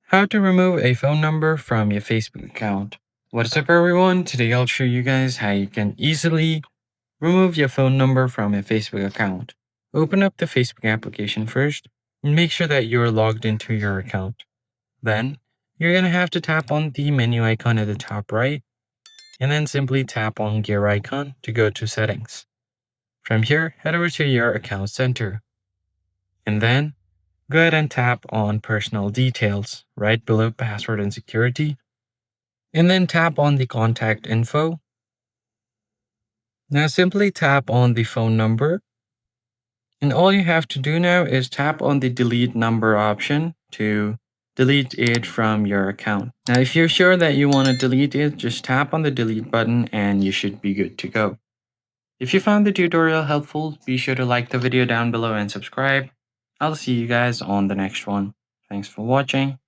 How to remove a phone number from your Facebook account. What's up, everyone? Today I'll show you guys how you can easily remove your phone number from a Facebook account. Open up the Facebook application first and make sure that you're logged into your account. Then you're going to have to tap on the menu icon at the top right and then simply tap on gear icon to go to settings. From here, head over to your account center and then go ahead and tap on personal details right below password and security. And then tap on the contact info. Now simply tap on the phone number. And all you have to do now is tap on the delete number option to delete it from your account. Now, if you're sure that you want to delete it, just tap on the delete button and you should be good to go. If you found the tutorial helpful, be sure to like the video down below and subscribe. I'll see you guys on the next one. Thanks for watching.